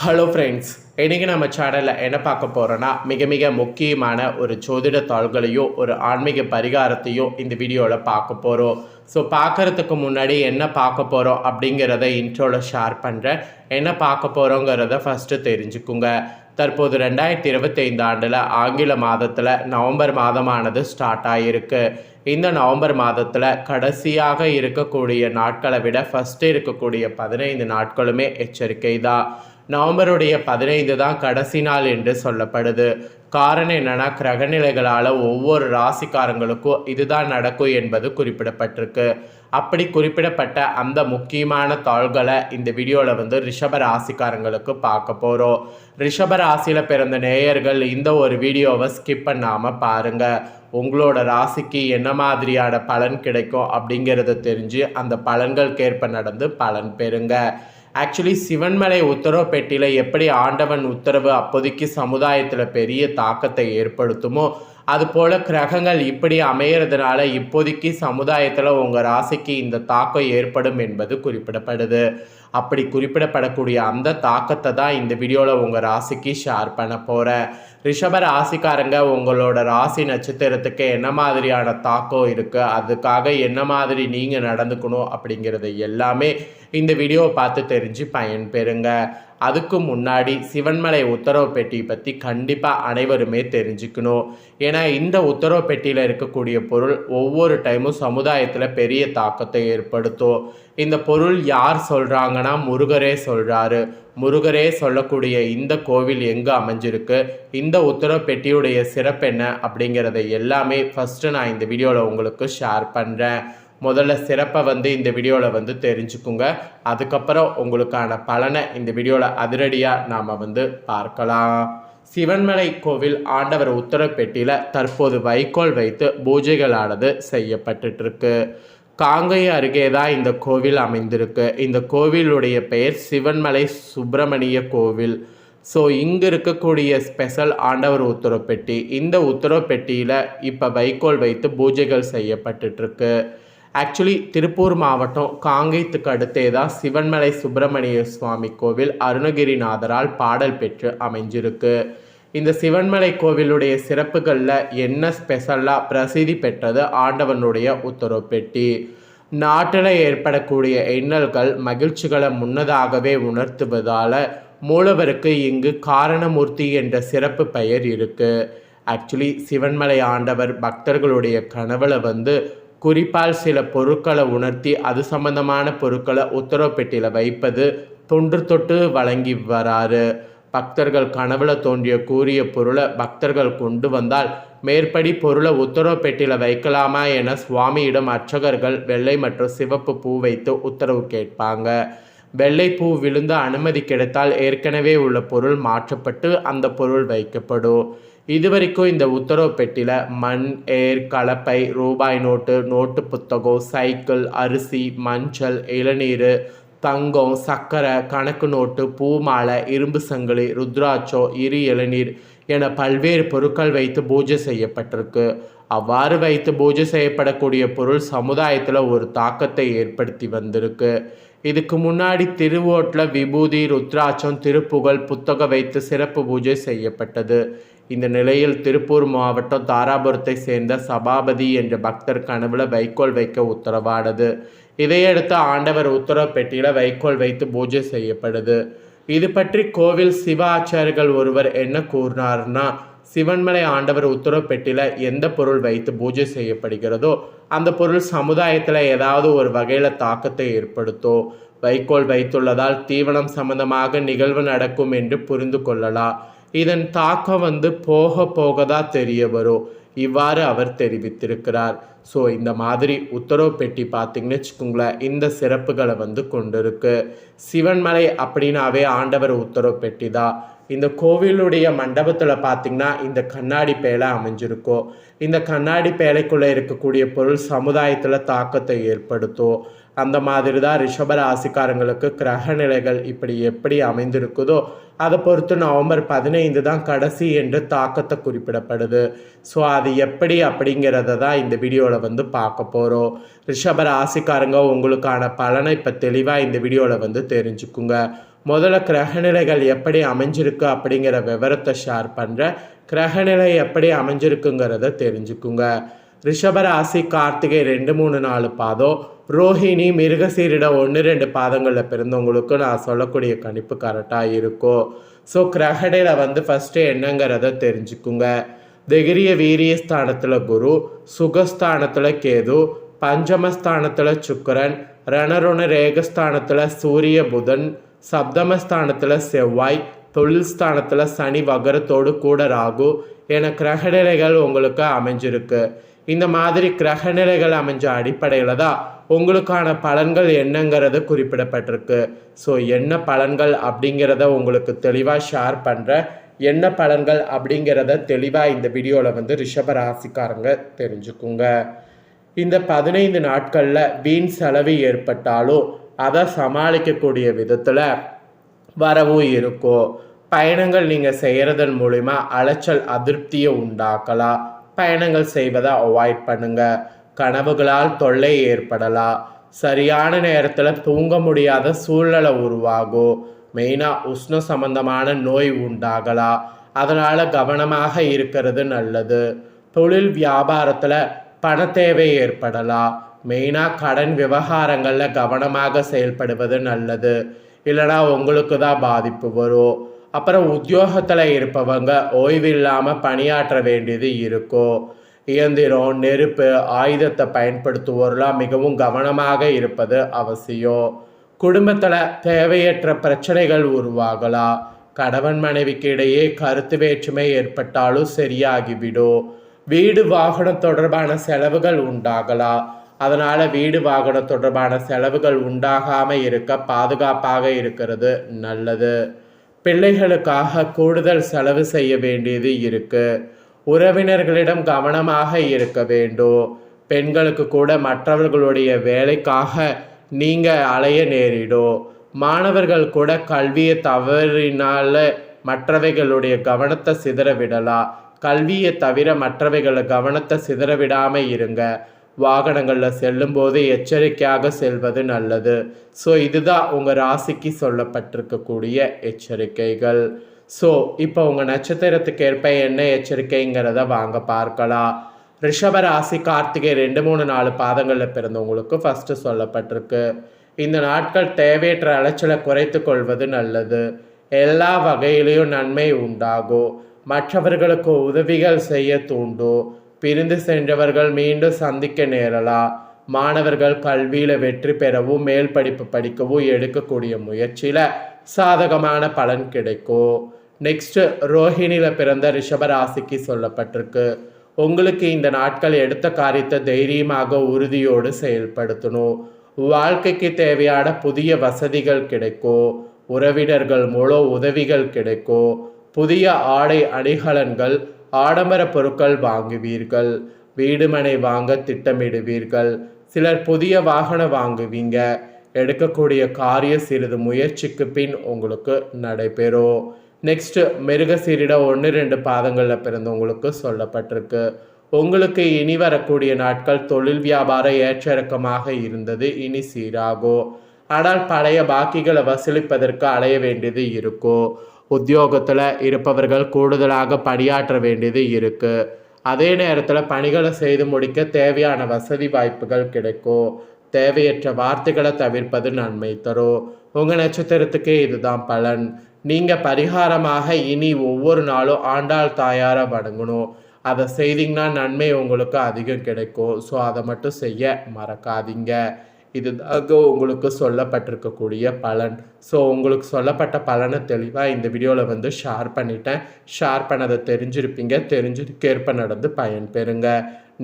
Hello friends, இன்றைக்கி நம்ம சேனலில் என்ன பார்க்க போகிறோன்னா மிக முக்கியமான ஒரு ஜோதிட தாள்களையும் ஒரு ஆன்மீக பரிகாரத்தையும் இந்த வீடியோவில் பார்க்க போகிறோம். ஸோ பார்க்குறதுக்கு முன்னாடி என்ன பார்க்க போகிறோம் அப்படிங்கிறத இன்ட்ரோவில் ஷேர் பண்ணுறேன். என்ன பார்க்க போகிறோங்கிறத ஃபஸ்ட்டு தெரிஞ்சுக்குங்க. தற்போது 2025 ஆண்டில் ஆங்கில மாதத்தில் நவம்பர் மாதமானது ஸ்டார்ட் ஆகியிருக்கு. இந்த நவம்பர் மாதத்தில் கடைசியாக இருக்கக்கூடிய நாட்களை விட ஃபஸ்ட்டு இருக்கக்கூடிய 15 நாட்களுமே எச்சரிக்கை தான். நவம்பருடைய 15 தான் கடைசி நாள் என்று சொல்லப்படுது. காரணம் என்னென்னா, கிரகநிலைகளால் ஒவ்வொரு ராசிக்காரங்களுக்கும் இதுதான் நடக்கும் என்பது குறிப்பிடப்பட்டிருக்கு. அப்படி குறிப்பிடப்பட்ட அந்த முக்கியமான தாள்களை இந்த வீடியோவில் ரிஷப ராசிக்காரங்களுக்கு பார்க்க போகிறோம். ரிஷப ராசியில் பிறந்த நேயர்கள் இந்த ஒரு வீடியோவை ஸ்கிப் பண்ணாமல் பாருங்கள். உங்களோட ராசிக்கு என்ன மாதிரியான பலன் கிடைக்கும் அப்படிங்கிறத தெரிஞ்சு அந்த பலன்களுக்கேற்ப நடந்து பலன் பெறுங்க. ஆக்சுவலி சிவன்மலை உத்தரவு பெட்டியில் எப்படி ஆண்டவன் உத்தரவு அப்போதைக்கு சமுதாயத்தில் பெரிய தாக்கத்தை ஏற்படுத்துமோ, அதுபோல் கிரகங்கள் இப்படி அமையிறதுனால இப்போதைக்கு சமுதாயத்தில் உங்கள் ராசிக்கு இந்த தாக்கம் ஏற்படும் என்பது குறிப்பிடப்படுது. அப்படி குறிப்பிடப்படக்கூடிய அந்த தாக்கத்தை தான் இந்த வீடியோவில் உங்கள் ராசிக்கு ஷேர் பண்ண போகிறேன். ரிஷப ராசிக்காரங்க, உங்களோட ராசி நட்சத்திரத்துக்கு என்ன மாதிரியான தாக்கம் இருக்குது, அதுக்காக என்ன மாதிரி நீங்கள் நடந்துக்கணும் அப்படிங்கிறது எல்லாமே இந்த வீடியோவை பார்த்து தெரிஞ்சு பயன்பெறுங்க. அதுக்கு முன்னாடி சிவன்மலை உத்தரவு பெட்டி பற்றி கண்டிப்பாக அனைவருமே தெரிஞ்சுக்கணும். ஏன்னா இந்த உத்தரவு பெட்டியில் இருக்கக்கூடிய பொருள் ஒவ்வொரு டைமும் சமுதாயத்தில் பெரிய தாக்கத்தை ஏற்படுத்தும். இந்த பொருள் யார் சொல்கிறாங்கன்னா, முருகரே சொல்கிறாரு. முருகரே சொல்லக்கூடிய இந்த கோவில் எங்கே அமைஞ்சிருக்கு, இந்த உத்தரவு பெட்டியுடைய சிறப்பு என்ன அப்படிங்கிறத எல்லாமே ஃபஸ்ட்டு நான் இந்த வீடியோவில் உங்களுக்கு ஷேர் பண்ணுறேன். முதல்ல சிறப்பை இந்த வீடியோவில் தெரிஞ்சுக்குங்க. அதுக்கப்புறம் உங்களுக்கான பலனை இந்த வீடியோவில் அதிரடியாக நாம் பார்க்கலாம். சிவன்மலை கோவில் ஆண்டவர் உத்தரவு பெட்டியில் தற்போது வைக்கோல் வைத்து பூஜைகளானது செய்யப்பட்டுருக்கு. காங்கேயம் அருகே தான் இந்த கோவில் அமைந்திருக்கு. இந்த கோவிலுடைய பெயர் சிவன்மலை சுப்பிரமணிய கோவில். ஸோ இங்கே இருக்கக்கூடிய ஸ்பெஷல் ஆண்டவர் உத்தரவு பெட்டி. இந்த உத்தரவு பெட்டியில் இப்போ வைக்கோல் வைத்து பூஜைகள் செய்யப்பட்டுருக்கு. ஆக்சுவலி திருப்பூர் மாவட்டம் காங்கேயத்துக்கு அடுத்தே தான் சிவன்மலை சுப்பிரமணிய சுவாமி கோவில் அருணகிரிநாதரால் பாடல் பெற்று அமைஞ்சிருக்கு. இந்த சிவன்மலை கோவிலுடைய சிறப்புகளில் என்ன ஸ்பெஷலாக பிரசித்தி பெற்றது ஆண்டவனுடைய உத்தரவு பெட்டி. நாட்டில் ஏற்படக்கூடிய இன்னல்கள் மகிழ்ச்சிகளை முன்னதாகவே உணர்த்துவதால் மூலவருக்கு இங்கு காரணமூர்த்தி என்ற சிறப்பு பெயர் இருக்குது. ஆக்சுவலி சிவன்மலை ஆண்டவர் பக்தர்களுடைய கனவுல குறிப்பால் சில பொருட்களை உணர்த்தி அது சம்பந்தமான பொருட்களை உத்தரவு பெட்டியில் வைப்பது தொன்று தொட்டு வழங்கி வராரு. பக்தர்கள் கனவுல தோன்றிய கூறிய பொருளை பக்தர்கள் கொண்டு வந்தால் மேற்படி பொருளை உத்தரவு பெட்டியில் வைக்கலாமா என சுவாமியிடம் அர்ச்சகர்கள் வெள்ளை மற்றும் சிவப்பு பூ வைத்து உத்தரவு கேட்பாங்க. வெள்ளை பூ விழுந்து அனுமதி கிடைத்தால் ஏற்கனவே உள்ள பொருள் மாற்றப்பட்டு அந்த பொருள் வைக்கப்படும். இதுவரைக்கும் இந்த உத்தரவு பெட்டியில் மண், ஏர், கலப்பை, ரூபாய் நோட்டு, நோட்டு புத்தகம், சைக்கிள், அரிசி, மஞ்சள், இளநீர், தங்கம், சர்க்கரை, கணக்கு நோட்டு, பூமாலை, இரும்பு சங்கிலி, ருத்ராட்சம், இளநீர் என பல்வேறு பொருட்கள் வைத்து பூஜை செய்யப்பட்டிருக்கு. அவ்வாறு வைத்து பூஜை செய்யப்படக்கூடிய பொருள் சமுதாயத்தில் ஒரு தாக்கத்தை ஏற்படுத்தி வந்திருக்கு. இதுக்கு முன்னாடி திருவோட்டில் விபூதி, ருத்ராட்சம், திருப்புகழ், புத்தகம் வைத்து சிறப்பு பூஜை செய்யப்பட்டது. இந்த நிலையில் திருப்பூர் மாவட்டம் தாராபுரத்தை சேர்ந்த சபாபதி என்ற பக்தர் கனவுல வைக்கோல் வைக்க உத்தரவானது. இதையடுத்து ஆண்டவர் உத்தரவு பெட்டியில் வைக்கோல் வைத்து பூஜை செய்யப்படுது. இது பற்றி கோவில் சிவ ஆச்சாரியர்கள் ஒருவர் என்ன கூறினார்னா, சிவன்மலை ஆண்டவர் உத்தரவு பெட்டியில் எந்த பொருள் வைத்து பூஜை செய்யப்படுகிறதோ அந்த பொருள் சமுதாயத்தில் ஏதாவது ஒரு வகையில் தாக்கத்தை ஏற்படுத்தும். வைக்கோல் வைத்துள்ளதால் தீவனம் சம்பந்தமாக நிகழ்வு நடக்கும் என்று புரிந்து கொள்ளலாம். இதன் தாக்கம் போக போக தான் தெரிய வரும். இவ்வாறு அவர் தெரிவித்திருக்கிறார். ஸோ இந்த மாதிரி உத்தரவு பெட்டி பார்த்திங்கன்னு வச்சுக்கோங்களேன், இந்த சிறப்புகளை கொண்டிருக்கு. சிவன்மலை அப்படின்னாவே ஆண்டவர் உத்தரவு பெட்டி தான். இந்த கோவிலுடைய மண்டபத்தில் பார்த்திங்கன்னா இந்த கண்ணாடி பேழை அமைஞ்சிருக்கும். இந்த கண்ணாடி பேழைக்குள்ளே இருக்கக்கூடிய பொருள் சமுதாயத்தில் தாக்கத்தை ஏற்படுத்தும். அந்த மாதிரி தான் ரிஷப ராசிக்காரங்களுக்கு கிரக நிலைகள் இப்படி எப்படி அமைந்திருக்குதோ அதை பொறுத்து நவம்பர் 15 தான் கடைசி என்று தாக்கத்தை குறிப்பிடப்படுது. ஸோ அது எப்படி அப்படிங்கிறத தான் இந்த வீடியோவில் பார்க்க போகிறோம். ரிஷப ராசிக்காரங்க, உங்களுக்கான பலனை இப்போ தெளிவாக இந்த வீடியோவில் தெரிஞ்சுக்குங்க. முதல்ல கிரகநிலைகள் எப்படி அமைஞ்சிருக்கு அப்படிங்கிற விவரத்தை ஷேர் பண்ணுறேன். கிரகநிலை எப்படி அமைஞ்சிருக்குங்கிறத தெரிஞ்சுக்குங்க. ரிஷபராசி கார்த்திகை 2, 3, 4 பாதம், ரோஹிணி மிருகசீரிட 1, 2 பாதங்களில் பிறந்தவங்களுக்கு நான் சொல்லக்கூடிய கணிப்பு கரெக்டாக இருக்கும். ஸோ கிரகநிலை ஃபஸ்ட்டு என்னங்கிறத தெரிஞ்சுக்குங்க. தைரிய வீரியஸ்தானத்தில் குரு, சுகஸ்தானத்தில் கேது, பஞ்சமஸ்தானத்தில் சுக்கரன், ரணருண ரேகஸ்தானத்தில் சூரிய புதன், சப்தமஸ்தானத்தில் செவ்வாய், தொழில் ஸ்தானத்தில் சனி வகரத்தோடு கூட ராகு என கிரகநிலைகள் உங்களுக்கு அமைஞ்சிருக்கு. இந்த மாதிரி கிரகநிலைகள் அமைஞ்ச அடிப்படையில் தான் உங்களுக்கான பலன்கள் என்னங்கிறது குறிப்பிடப்பட்டிருக்கு. ஸோ என்ன பலன்கள் அப்படிங்கிறத உங்களுக்கு தெளிவாக ஷேர் பண்ணுறேன். என்ன பலன்கள் அப்படிங்கிறத தெளிவாக இந்த வீடியோவில் ரிஷப ராசிக்காரங்க தெரிஞ்சுக்குங்க. இந்த 15 நாட்களில் வீண் செலவு ஏற்பட்டாலும் அதை சமாளிக்கக்கூடிய விதத்தில் வரவும் இருக்கும். பயணங்கள் நீங்கள் செய்கிறதன் மூலிமா அலைச்சல் அதிருப்தியை உண்டாக்கலாம். பயணங்கள் செய்வதை அவாய்ட் பண்ணுங்கள். கனவுகளால் தொல்லை ஏற்படலாம். சரியான நேரத்தில் தூங்க முடியாத சூழ்நிலை உருவாகும். மெயினாக உஷ்ண சம்பந்தமான நோய் உண்டாகலாம். அதனால் கவனமாக இருக்கிறது நல்லது. தொழில் வியாபாரத்தில் பண தேவை ஏற்படலாம். மெயினாக கடன் விவகாரங்களில் கவனமாக செயல்படுவது நல்லது. இல்லைனா உங்களுக்கு தான் பாதிப்பு வரும். அப்புறம் உத்தியோகத்தில் இருப்பவங்க ஓய்வு இல்லாமல் பணியாற்ற வேண்டியது இருக்கும். இயந்திரம், நெருப்பு, ஆயுதத்தை பயன்படுத்துவோர்லாம் மிகவும் கவனமாக இருப்பது அவசியம். குடும்பத்தில் தேவையற்ற பிரச்சனைகள் உருவாகலாம். கணவன் மனைவிக்கு இடையே கருத்து வேற்றுமை ஏற்பட்டாலும் சரியாகிவிடும். வீடு வாகனம் தொடர்பான செலவுகள் உண்டாகலாம். அதனால் வீடு வாகனம் தொடர்பான செலவுகள் உண்டாகாமல் இருக்க பாதுகாப்பாக இருக்கிறது நல்லது. பிள்ளைகளுக்காக கூடுதல் செலவு செய்ய வேண்டியது இருக்குது. உறவினர்களிடம் கவனமாக இருக்க வேண்டும். பெண்களுக்கு கூட மற்றவர்களுடைய வேலைக்காக நீங்கள் அலைய நேரிடும். மாணவர்கள் கூட கல்வியை தவறினால மற்றவைகளுடைய கவனத்தை சிதற விடலாம். கல்வியை தவிர மற்றவைகளை கவனத்தை சிதற விடாமல் இருங்க. வாகனங்களில் செல்லும்போது எச்சரிக்கையாக செல்வது நல்லது. ஸோ இதுதான் உங்கள் ராசிக்கு சொல்லப்பட்டிருக்கக்கூடிய எச்சரிக்கைகள். ஸோ இப்போ உங்கள் நட்சத்திரத்துக்கு ஏற்ப என்ன எச்சரிக்கைங்கிறத வாங்க பார்க்கலாம். ரிஷப ராசி கார்த்திகை 2, 3, 4 பாதங்களில் பிறந்தவங்களுக்கு ஃபஸ்ட்டு சொல்லப்பட்டிருக்கு. இந்த நாட்கள் தேவையற்ற அலைச்சலை குறைத்து கொள்வது நல்லது. எல்லா வகையிலையும் நன்மை உண்டாகும். மற்றவர்களுக்கு உதவிகள் செய்ய தூண்டும். பிரிந்து சென்றவர்கள் மீண்டும் சந்திக்க நேரலாம். மாணவர்கள் கல்வியில் வெற்றி பெறவும் மேல் படிப்பு படிக்கவும் எடுக்கக்கூடிய முயற்சியில் சாதகமான பலன் கிடைக்கும். நெக்ஸ்ட்டு ரோஹிணியில் பிறந்த ரிஷபராசிக்கு சொல்லப்பட்டிருக்கு. உங்களுக்கு இந்த நாட்கள் எடுத்த காரியத்தை தைரியமாக உறுதியோடு செயல்படுத்தணும். வாழ்க்கைக்கு தேவையான புதிய வசதிகள் கிடைக்கும். உறவினர்கள் மூலம் உதவிகள் கிடைக்கும். புதிய ஆடை அணிகலன்கள், ஆடம்பர பொருட்கள் வாங்குவீர்கள். வீடுமனை வாங்க திட்டமிடுவீர்கள். சிலர் புதிய வாகனம் வாங்குவீங்க. எடுக்கக்கூடிய காரிய சிறிது முயற்சிக்கு பின் உங்களுக்கு நடைபெறும். நெக்ஸ்ட்டு மிருகசீரிட 1, 2 பாதங்களில் பிறந்தவங்களுக்கு சொல்லப்பட்டிருக்கு. உங்களுக்கு இனி வரக்கூடிய நாட்கள் தொழில் வியாபாரம் ஏற்ற இறக்கமாக இருந்தது இனி சீராகும். ஆனால் பழைய பாக்கிகளை வசூலிப்பதற்கு அலைய வேண்டியது இருக்கும். உத்தியோகத்தில் இருப்பவர்கள் கூடுதலாக பணியாற்ற வேண்டியது இருக்குது. அதே நேரத்தில் பணிகளை செய்து முடிக்க தேவையான வசதி வாய்ப்புகள் கிடைக்கும். தேவையற்ற வார்த்தைகளை தவிர்ப்பது நன்மை தரும். உங்கள் நட்சத்திரத்துக்கு இதுதான் பலன். நீங்கள் பரிகாரமாக இனி ஒவ்வொரு நாளும் ஆண்டாள் தாயாரை வணங்கணும். அதை செய்தீங்கன்னா நன்மை உங்களுக்கு அதிகம் கிடைக்கும். ஸோ அதை மட்டும் செய்ய மறக்காதீங்க. இதுதாங்க உங்களுக்கு சொல்லப்பட்டிருக்கக்கூடிய பலன். ஸோ உங்களுக்கு சொல்லப்பட்ட பலனை தெளிவாக இந்த வீடியோவில் ஷேர் பண்ணிட்டேன். ஷேர் பண்ணதை தெரிஞ்சிருப்பீங்க. தெரிஞ்சதுக்கேற்ப நடந்து பயன்பெறுங்க.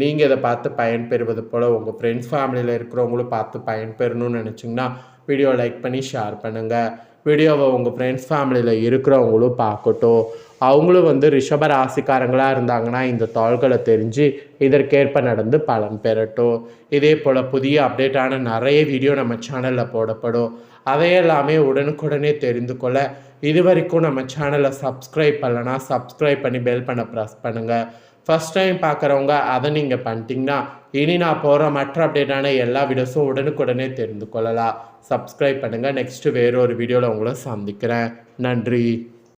நீங்கள் இதை பார்த்து பயன்பெறுவது போல் உங்கள் ஃப்ரெண்ட்ஸ் ஃபேமிலியில் இருக்கிறவங்களும் பார்த்து பயன்பெறணும்னு நினச்சிங்கன்னா வீடியோ லைக் பண்ணி ஷேர் பண்ணுங்கள். வீடியோவை உங்கள் ஃப்ரெண்ட்ஸ் ஃபேமிலியில் இருக்கிறவங்களும் பார்க்கட்டும். அவங்களும் ரிஷப ராசிக்காரங்களாக இருந்தாங்கன்னா இந்த தாள்களை தெரிஞ்சு இதற்கேற்ப நடந்து பலன் பெறட்டும். இதே போல் புதிய அப்டேட்டான நிறைய வீடியோ நம்ம சேனலில் போடப்படும். அதையெல்லாமே உடனுக்குடனே தெரிந்து கொள்ள இது வரைக்கும் நம்ம சேனலை சப்ஸ்கிரைப் பண்ணலன்னா சப்ஸ்கிரைப் பண்ணி பெல் பண்ண ப்ரெஸ் பண்ணுங்கள். ஃபஸ்ட் டைம் பார்க்குறவங்க அதை நீங்கள் பண்ணிட்டீங்கன்னா இனி நான் போகிற மற்ற அப்டேட்டான எல்லா வீடியோஸும் உடனுக்குடனே தெரிந்து கொள்ளலாம். சப்ஸ்கிரைப் பண்ணுங்கள். நெக்ஸ்ட்டு வேறு ஒரு வீடியோவில் உங்களை சந்திக்கிறேன். நன்றி.